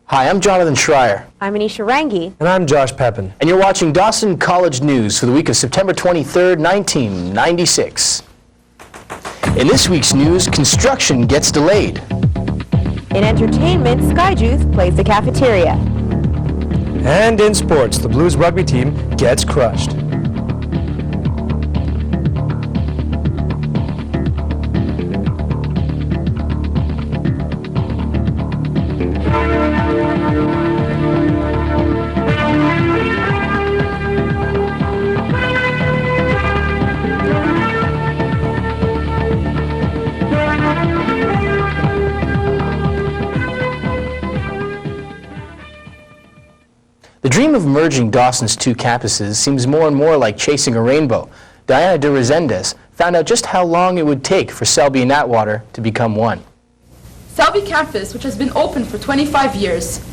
Hi, I'm Jonathan Schreier. I'm Anisha Rangi. And I'm Josh Pepin. And you're watching Dawson College News for the week of September 23rd, 1996. In this week's news, construction gets delayed. In entertainment, Skyjuice plays the Cafeteria. And in sports, the Blues rugby team gets crushed. The dream of merging Dawson's two campuses seems more and more like chasing a rainbow. Diana de Resendez found out just how long it would take for Selby and Atwater to become one. Selby campus, which has been open for 25 years,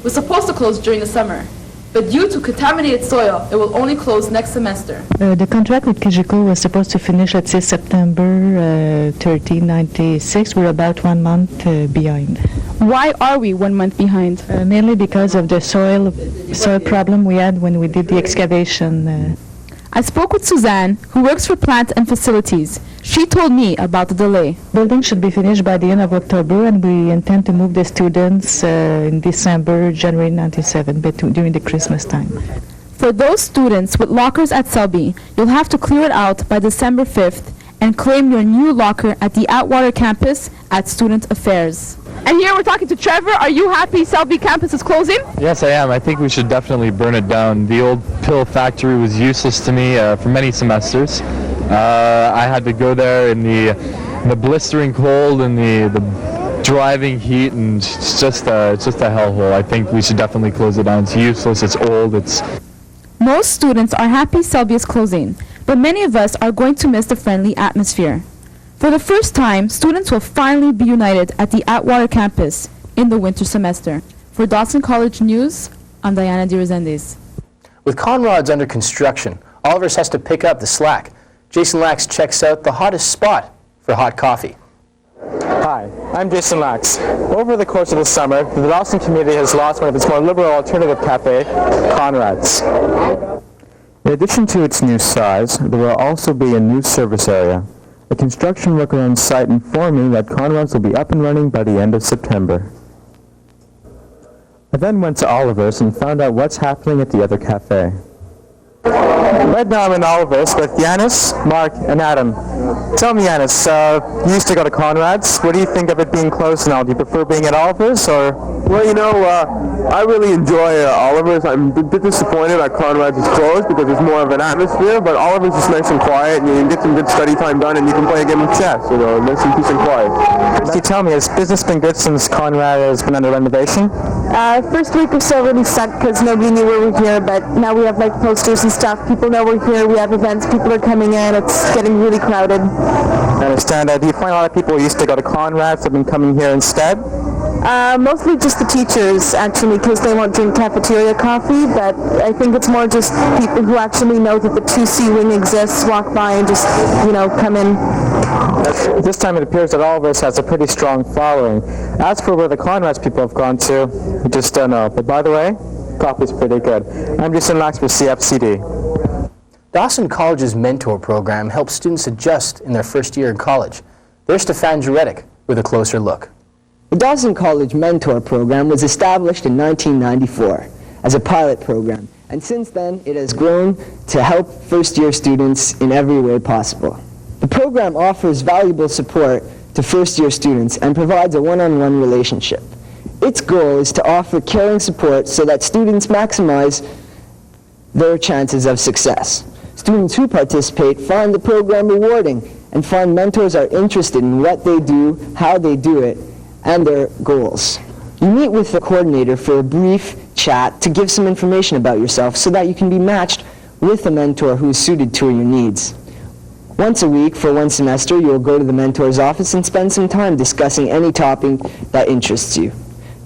was supposed to close during the summer, but due to contaminated soil, it will only close next semester. The contract with Jacko was supposed to finish, let's say, September 1396. We're about 1 month behind. Why are we 1 month behind? Mainly because of the soil problem we had when we did the excavation. I spoke with Suzanne, who works for plant and facilities. She told me about the delay. Building should be finished by the end of October, and we intend to move the students in December, January 97, but during the Christmas time. For those students with lockers at Selby, you'll have to clear it out by December 5th and claim your new locker at the Atwater campus at Student Affairs. And here we're talking to Trevor. Are you happy Selby campus is closing? Yes, I am. I think we should definitely burn it down. The old pill factory was useless to me for many semesters. I had to go there in the blistering cold and the driving heat, and it's just a hellhole. I think we should definitely close it down. It's useless. It's old. Most students are happy Selby is closing, but many of us are going to miss the friendly atmosphere. For the first time, students will finally be united at the Atwater campus in the winter semester. For Dawson College News, I'm Diana de Resendez. With Conrads under construction, Oliver's has to pick up the slack. Jason Lax checks out the hottest spot for hot coffee. Hi, I'm Jason Lax. Over the course of the summer, the Dawson community has lost one of its more liberal alternative cafe, Conrads. In addition to its new size, there will also be a new service area. A construction worker on site informed me that Conrads will be up and running by the end of September. I then went to Oliver's and found out what's happening at the other cafe. Right now I'm in Oliver's with Yanis, Mark, and Adam. Tell me, Yanis, you used to go to Conrads. What do you think of it being closed now? Do you prefer being at Oliver's, or? Well, you know, I really enjoy Oliver's. I'm a bit disappointed that Conrads is closed because it's more of an atmosphere, but Oliver's is nice and quiet, and you can get some good study time done, and you can play a game of chess, you know, nice and peace and quiet. Can you tell me, has business been good since Conrad has been under renovation? First week or so really sucked because nobody knew we were here, but now we have like posters and stuff. People know we're here, we have events, people are coming in, it's getting really crowded. I understand. Do you find a lot of people who used to go to Conrads have been coming here instead? Mostly just the teachers, actually, because they won't drink cafeteria coffee, but I think it's more just people who actually know that the 2C wing exists, walk by and just, you know, come in. This time it appears that Oliver's has a pretty strong following. As for where the Conrads people have gone to, we just don't know. But by the way, coffee's pretty good. I'm Jason Lax for CFCD. Dawson College's mentor program helps students adjust in their first year in college. There's Stefan Juretic with a closer look. The Dawson College Mentor Program was established in 1994 as a pilot program, and since then it has grown to help first-year students in every way possible. The program offers valuable support to first-year students and provides a one-on-one relationship. Its goal is to offer caring support so that students maximize their chances of success. Students who participate find the program rewarding and find mentors are interested in what they do, how they do it, and their goals. You meet with the coordinator for a brief chat to give some information about yourself so that you can be matched with a mentor who is suited to your needs. Once a week for 1 semester, you'll go to the mentor's office and spend some time discussing any topic that interests you.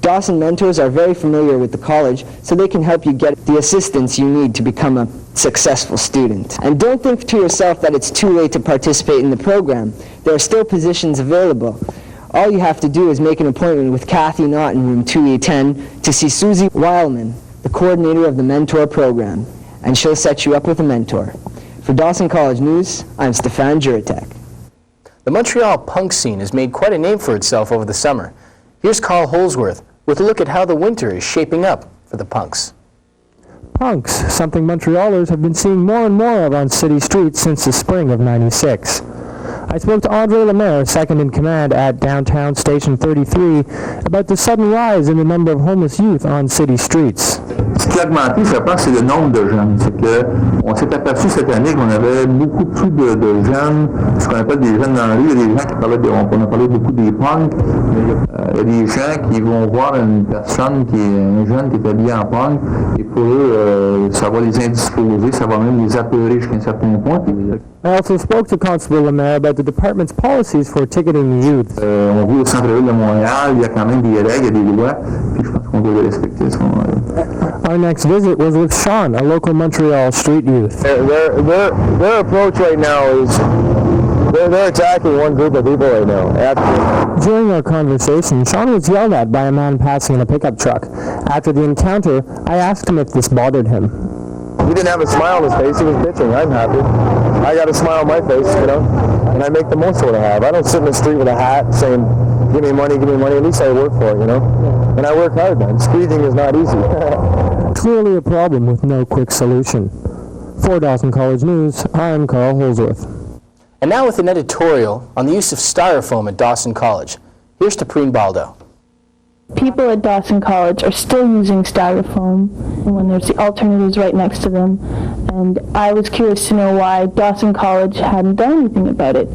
Dawson mentors are very familiar with the college, so they can help you get the assistance you need to become a successful student. And don't think to yourself that it's too late to participate in the program. There are still positions available. All you have to do is make an appointment with Kathy Knott in room 2E10 to see Susie Weilman, the coordinator of the mentor program, and she'll set you up with a mentor. For Dawson College News, I'm Stefan Juratek. The Montreal Punk scene has made quite a name for itself over the summer. Here's Carl Holsworth with a look at how the winter is shaping up for the Punks. Punks, something Montrealers have been seeing more and more of on city streets since the spring of '96. I spoke to Andre Lemaire, second in command at downtown Station 33, about the sudden rise in the number of homeless youth on city streets. Ce qui a augmenté, je pense, c'est le nombre de jeunes. C'est qu'on s'est aperçu cette année qu'on avait beaucoup plus de jeunes, ce qu'on appelle des jeunes dans la rue. Il y a des gens qui parlaient, on a parlé beaucoup des punks, mais il y a des gens qui vont voir une personne, un jeune qui est habillé en punk, et pour eux, ça va les indisposer, ça va même les apeurer jusqu'à un certain point. I also spoke to Constable Lemaire about the department's policies for ticketing the youth. On vit au centre-ville de Montréal, il y a quand même des règles, il y a des lois, puis je pense qu'on doit les respecter à ce moment-là. Our next visit was with Sean, a local Montreal street youth. Their approach right now is they're attacking one group of people right now. During our conversation, Sean was yelled at by a man passing in a pickup truck. After the encounter, I asked him if this bothered him. He didn't have a smile on his face, he was bitching. I'm happy. I got a smile on my face, and I make the most of what I have. I don't sit in the street with a hat saying, give me money, at least I work for it, And I work hard, man. Squeezing is not easy. Clearly a problem with no quick solution. For Dawson College News, I'm Carl Holsworth. And now with an editorial on the use of styrofoam at Dawson College. Here's Tapreen Baldo. People at Dawson College are still using styrofoam when there's the alternatives right next to them, and I was curious to know why Dawson College hadn't done anything about it.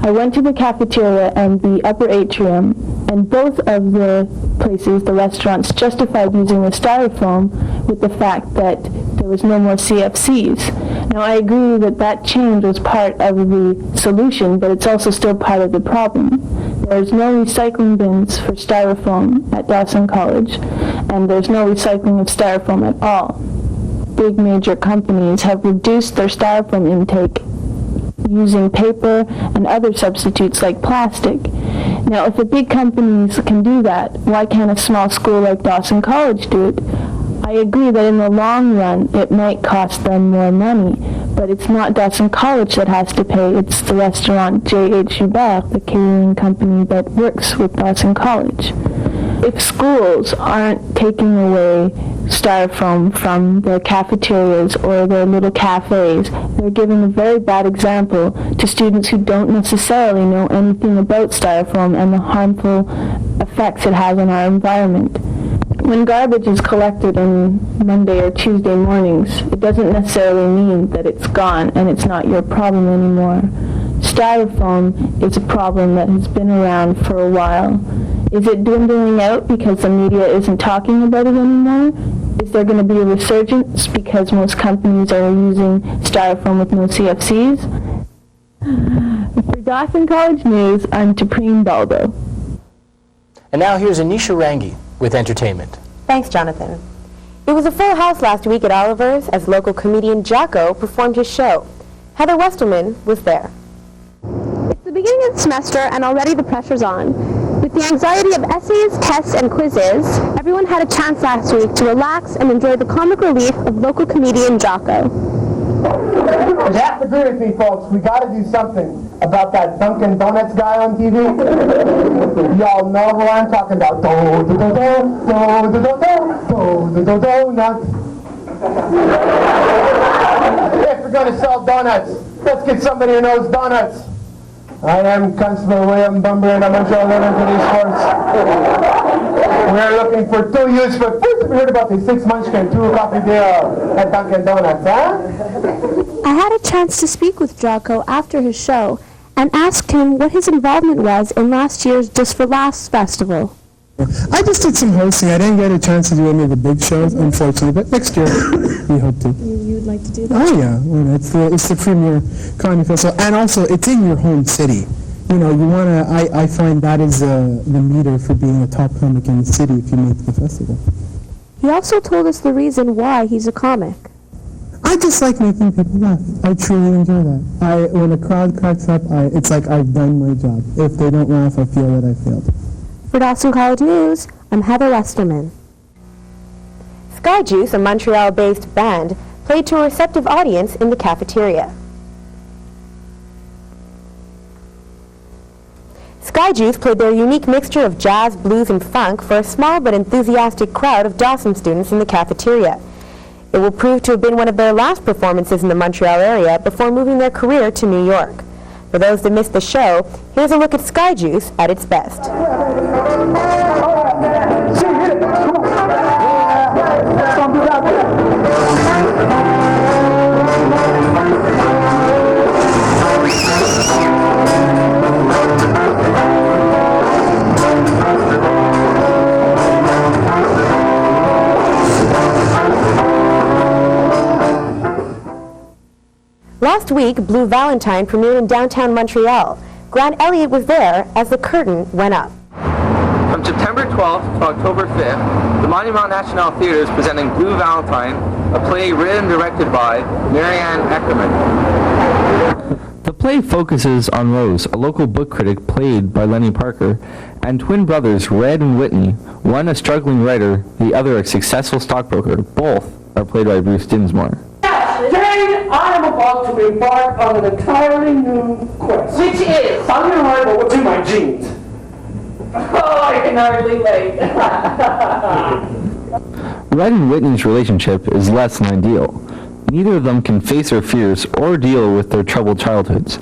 I went to the cafeteria and the upper atrium, and both of the places, the restaurants, justified using the styrofoam with the fact that there was no more CFCs. Now, I agree that that change was part of the solution, but it's also still part of the problem. There's no recycling bins for styrofoam at Dawson College, and there's no recycling of styrofoam at all. Big major companies have reduced their styrofoam intake using paper and other substitutes like plastic. Now, if the big companies can do that, why can't a small school like Dawson College do it? I agree that in the long run, it might cost them more money, but it's not Dawson College that has to pay, it's the restaurant J.H. Hubert, the catering company that works with Dawson College. If schools aren't taking away styrofoam from their cafeterias or their little cafes, they're giving a very bad example to students who don't necessarily know anything about styrofoam and the harmful effects it has on our environment. When garbage is collected on Monday or Tuesday mornings, it doesn't necessarily mean that it's gone and it's not your problem anymore. Styrofoam is a problem that has been around for a while. Is it dwindling out because the media isn't talking about it anymore? Is there going to be a resurgence because most companies are using styrofoam with no CFCs? For Dawson College News, I'm Tapreen Baldo. And now here's Anisha Rangi with entertainment. Thanks, Jonathan. It was a full house last week at Oliver's as local comedian Jacko performed his show. Heather Westerman was there. It's the beginning of the semester and already the pressure's on. With the anxiety of essays, tests, and quizzes, everyone had a chance last week to relax and enjoy the comic relief of local comedian Jacko. You have to agree with me, folks. We got to do something about that Dunkin' Donuts guy on TV. Y'all know who I'm talking about. Donuts. If we're going to sell donuts, let's get somebody who knows donuts. I am Constable William Bumber, and I'm in charge of police force. We're looking for 2 youths, but first have you heard about the 6 munchkin, 2 coffee deal at Dunkin' Donuts, huh? I had a chance to speak with Jacko after his show and asked him what his involvement was in last year's Just for Laughs festival. I just did some hosting. I didn't get a chance to do any of the big shows, unfortunately, but next year we hope to. You would like to do that? Oh yeah, well, it's the premier comedy festival, and also it's in your home city. You know, you want to. I find that is the meter for being a top comic in the city if you make the festival. He also told us the reason why he's a comic. I just like making people laugh. I truly enjoy that. When a crowd cracks up, it's like I've done my job. If they don't laugh, I feel that I failed. For Dawson College News, I'm Heather Westerman. Sky Juice, a Montreal-based band, played to a receptive audience in the cafeteria. Sky Juice played their unique mixture of jazz, blues, and funk for a small but enthusiastic crowd of Dawson students in the cafeteria. It will prove to have been one of their last performances in the Montreal area before moving their career to New York. For those that missed the show, here's a look at Sky Juice at its best. Last week, Blue Valentine premiered in downtown Montreal. Grant Elliott was there as the curtain went up. From September 12th to October 5th, the Monument National Theatre is presenting Blue Valentine, a play written and directed by Marianne Eckerman. The play focuses on Rose, a local book critic played by Lenny Parker, and twin brothers Red and Whitney, one a struggling writer, the other a successful stockbroker. Both are played by Bruce Dinsmore. Today, I am about to embark on an entirely new quest. Which is? I'm going to write what's in my jeans. Oh, I can hardly wait. Red and Whitney's relationship is less than ideal. Neither of them can face their fears or deal with their troubled childhoods.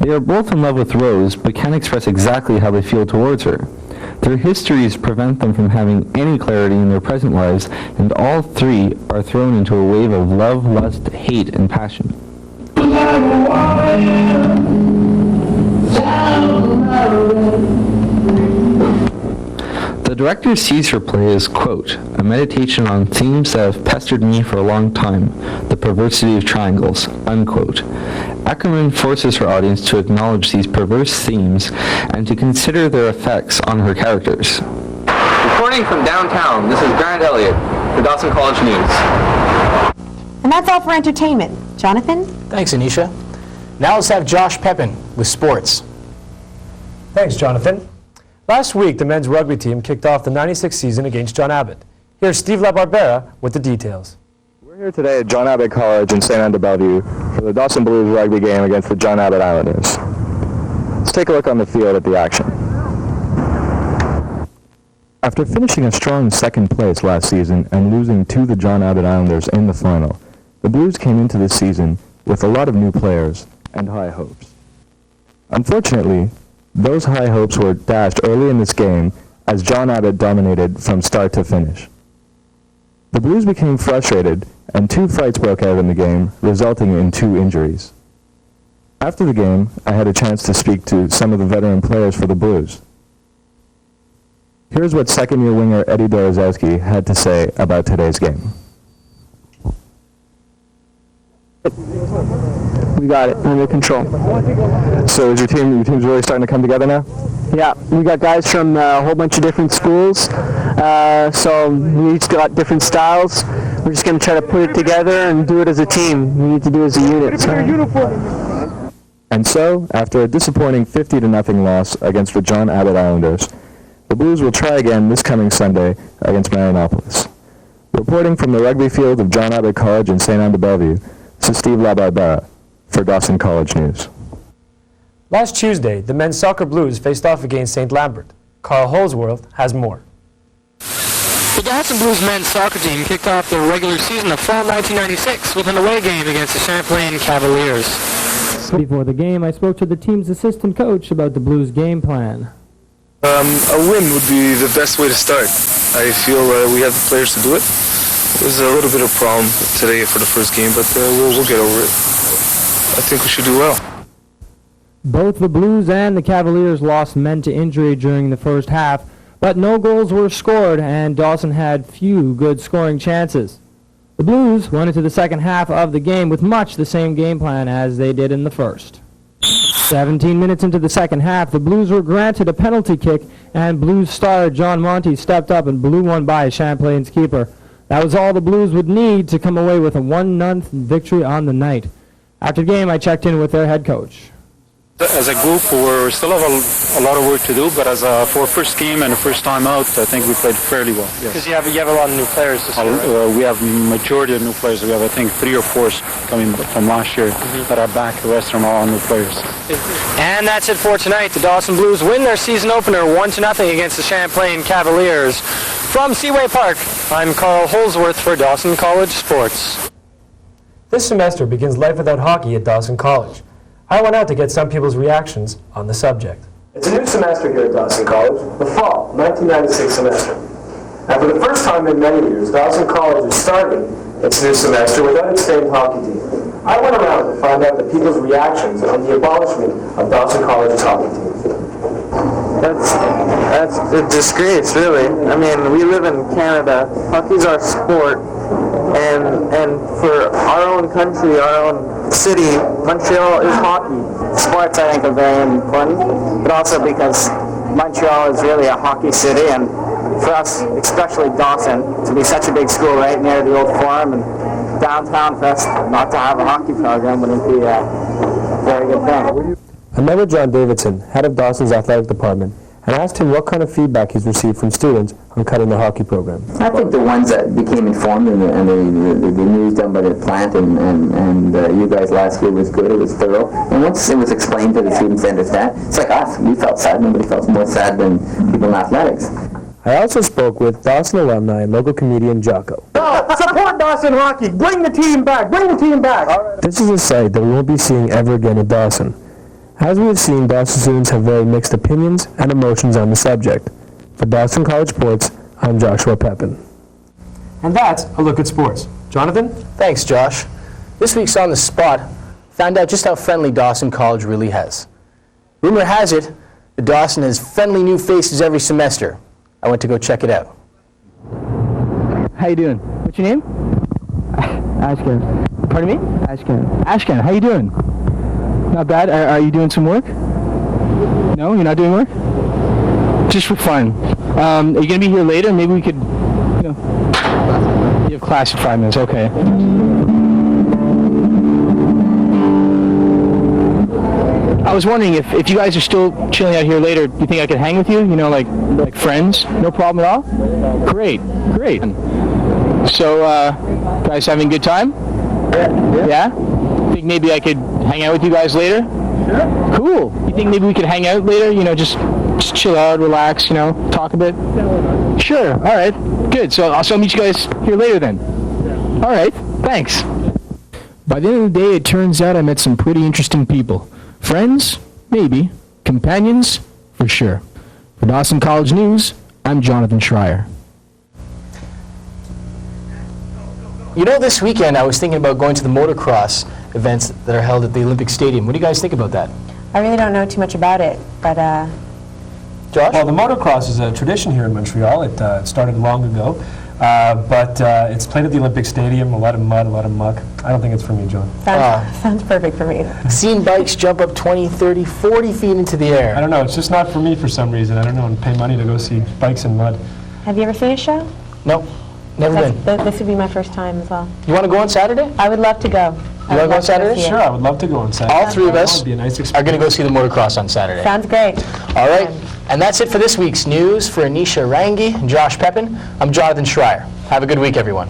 They are both in love with Rose, but can't express exactly how they feel towards her. Their histories prevent them from having any clarity in their present lives, and all three are thrown into a wave of love, lust, hate, and passion. The director sees her play as, quote, a meditation on themes that have pestered me for a long time, the perversity of triangles, unquote. Ackerman forces her audience to acknowledge these perverse themes and to consider their effects on her characters. Reporting from downtown, this is Grant Elliott for Dawson College News. And that's all for entertainment. Jonathan? Thanks, Anisha. Now let's have Josh Pepin with sports. Thanks, Jonathan. Last week, the men's rugby team kicked off the '96 season against John Abbott. Here's Steve LaBarbera with the details. We're here today at John Abbott College in St. Anne de Bellevue for the Dawson Blues rugby game against the John Abbott Islanders. Let's take a look on the field at the action. After finishing a strong second place last season and losing to the John Abbott Islanders in the final, the Blues came into this season with a lot of new players and high hopes. Unfortunately, those high hopes were dashed early in this game as John Abbott dominated from start to finish. The Blues became frustrated and 2 fights broke out in the game, resulting in 2 injuries. After the game, I had a chance to speak to some of the veteran players for the Blues. Here's what second-year winger Eddie Dorozowski had to say about today's game. We got it under control. So is your team's really starting to come together now? Yeah, we got guys from a whole bunch of different schools, so we each got different styles. We're just going to try to put it together and do it as a team. We need to do it as a unit. And so, after a disappointing 50-0 loss against the John Abbott Islanders, the Blues will try again this coming Sunday against Marinopolis. Reporting from the rugby field of John Abbott College in St. Anne de Bellevue, this is Steve LaBarbera for Dawson College News. Last Tuesday, the men's soccer Blues faced off against St. Lambert. Carl Holsworth has more. The Dawson Blues men's soccer team kicked off their regular season of fall 1996 with an away game against the Champlain Cavaliers. Before the game, I spoke to the team's assistant coach about the Blues game plan. A win would be the best way to start. I feel we have the players to do it. It was a little bit of a problem today for the first game, but we'll get over it. I think we should do well. Both the Blues and the Cavaliers lost men to injury during the first half, but no goals were scored and Dawson had few good scoring chances. The Blues went into the second half of the game with much the same game plan as they did in the first. 17 minutes into the second half, the Blues were granted a penalty kick and Blues star John Monty stepped up and blew one by Champlain's keeper. That was all the Blues would need to come away with a 1-0 victory on the night. After the game, I checked in with their head coach. As a group, we still have a lot of work to do, but for a first game and a first time out, I think we played fairly well. Because you have a lot of new players this year, right? We have majority of new players. We have, I think, 3 or 4 coming from last year that are back. The rest are all new players. And that's it for tonight. The Dawson Blues win their season opener 1-0 against the Champlain Cavaliers. From Seaway Park, I'm Carl Holsworth for Dawson College Sports. This semester begins Life Without Hockey at Dawson College. I went out to get some people's reactions on the subject. It's a new semester here at Dawson College, the fall 1996 semester. And for the first time in many years, Dawson College is starting its new semester without its famed hockey team. I went around to find out the people's reactions on the abolishment of Dawson College's hockey team. That's a disgrace, really. I mean, we live in Canada. Hockey's our sport, and for our own country, our own city, Montreal is hockey. Sports, I think, are very important, but also because Montreal is really a hockey city, and for us, especially Dawson, to be such a big school right near the old Forum and downtown, for us not to have a hockey program wouldn't be a very good thing. I met with John Davidson, head of Dawson's athletic department, and asked him what kind of feedback he's received from students on cutting the hockey program. I think the ones that became informed and the news done by the plant and you guys last year was good, it was thorough. And once it was explained to the students to understand, it's like us, we felt sad, nobody felt more sad than people in athletics. I also spoke with Dawson alumni and local comedian Jacko. Support Dawson Hockey! Bring the team back! Bring the team back! This is a sight that we won't be seeing ever again at Dawson. As we have seen, Dawson students have very mixed opinions and emotions on the subject. For Dawson College Sports, I'm Joshua Pepin. And that's a look at sports. Jonathan? Thanks, Josh. This week's On the Spot found out just how friendly Dawson College really has. Rumor has it that Dawson has friendly new faces every semester. I went to go check it out. How you doing? What's your name? Ashkan. Pardon me? Ashkan. Ashkan, how you doing? Not bad. Are you doing some work? No, you're not doing work? Just for fun. Are you going to be here later? Maybe we could, you have class in 5 minutes. Okay. I was wondering if you guys are still chilling out here later, do you think I could hang with you? You know, like friends? No problem at all? Great. So, guys having a good time? Yeah? Think maybe I could hang out with you guys later? Sure. Cool. You think maybe we could hang out later? You know, just chill out, relax, talk a bit? Sure. All right. Good. So I'll meet you guys here later then. All right. Thanks. By the end of the day, it turns out I met some pretty interesting people. Friends? Maybe. Companions? For sure. For Dawson College News, I'm Jonathan Schreier. You know, this weekend I was thinking about going to the motocross events that are held at the Olympic Stadium. What do you guys think about that? I really don't know too much about it, but Josh? Well, the motocross is a tradition here in Montreal. It started long ago, but it's played at the Olympic Stadium, a lot of mud, a lot of muck. I don't think it's for me, John. sounds perfect for me. Seen bikes jump up 20, 30, 40 feet into the air. I don't know. It's just not for me for some reason. I don't know, and pay money to go see bikes in mud. Have you ever seen a show? Nope. Never been. This would be my first time as well. You want to go on Saturday? I would love to go. You want to go on Saturday? Sure, I would love to go on Saturday. All three of us That would be a nice experience. are going to go see the motocross on Saturday. Sounds great. All right. And that's it for this week's news. For Anisha Rangi and Josh Pepin, I'm Jonathan Schreier. Have a good week, everyone.